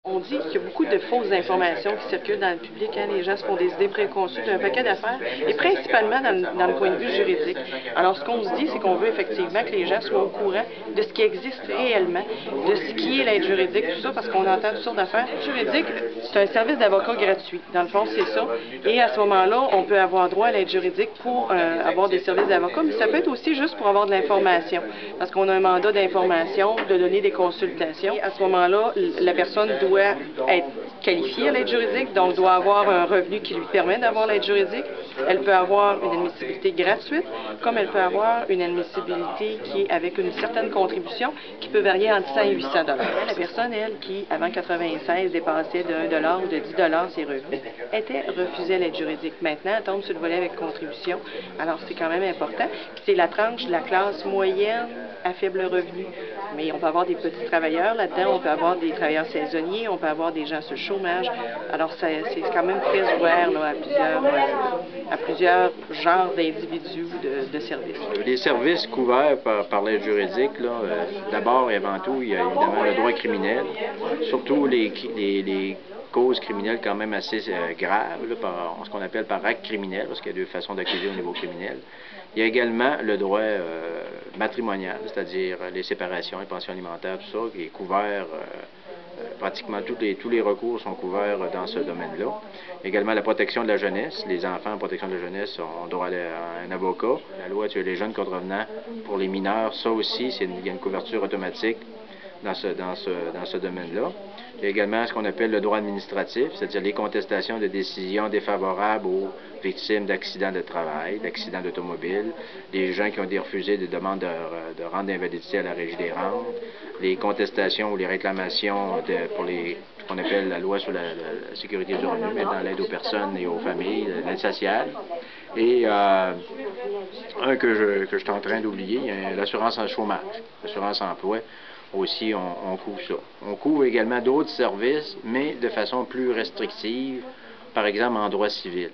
On dit qu'il y a beaucoup de fausses informations qui circulent dans le public. Hein. Les gens se font des idées préconçues d'un paquet d'affaires, et principalement dans le point de vue juridique. Alors, ce qu'on se dit, c'est qu'on veut effectivement que les gens soient au courant de ce qui existe réellement, de ce qui est l'aide juridique, tout ça, parce qu'on entend toutes sortes d'affaires. L'aide juridique, c'est un service d'avocat gratuit. Dans le fond, c'est ça. Et à ce moment-là, on peut avoir droit à l'aide juridique pour avoir des services d'avocat, mais ça peut être aussi juste pour avoir de l'information, parce qu'on a un mandat d'information, de donner des consultations. Et à ce moment-là, la personne doit être qualifiée à l'aide juridique, donc doit avoir un revenu qui lui permet d'avoir l'aide juridique. Elle peut avoir une admissibilité gratuite, comme elle peut avoir une admissibilité qui est avec une certaine contribution qui peut varier entre 100 et 800 $. La personne, elle, qui, avant 96, dépassait de $1 ou de 10 $ ses revenus, était refusée l'aide juridique. Maintenant, elle tombe sur le volet avec contribution. Alors, c'est quand même important. C'est la tranche de la classe moyenne à faible revenu. Mais on peut avoir des petits travailleurs là-dedans, on peut avoir des travailleurs saisonniers, on peut avoir des gens sur le chômage. Alors, c'est quand même très ouvert là, à plusieurs genres d'individus de services. Les services couverts par l'aide juridique, d'abord et avant tout, il y a évidemment le droit criminel, surtout les causes criminelles quand même assez graves, ce qu'on appelle par acte criminel, parce qu'il y a deux façons d'accuser au niveau criminel. Il y a également le droit matrimonial, c'est-à-dire les séparations, les pensions alimentaires, tout ça, qui est couvert, pratiquement tous les recours sont couverts dans ce domaine-là. Également la protection de la jeunesse. Les enfants en protection de la jeunesse ont droit à un avocat. La loi sur les jeunes contrevenants pour les mineurs, ça aussi, il y a une couverture automatique dans ce domaine-là. Il y a également ce qu'on appelle le droit administratif, c'est-à-dire les contestations de décisions défavorables aux victimes d'accidents de travail, d'accidents d'automobile, les gens qui ont été refusés des demandes de rente d'invalidité à la Régie des rentes, les contestations ou les réclamations pour ce qu'on appelle la loi sur la sécurité du revenu, mais dans l'aide aux personnes et aux familles, l'aide sociale. Et un que je suis en train d'oublier, l'assurance en chômage, l'assurance emploi. Aussi, on couvre ça. On couvre également d'autres services, mais de façon plus restrictive, par exemple en droit civil.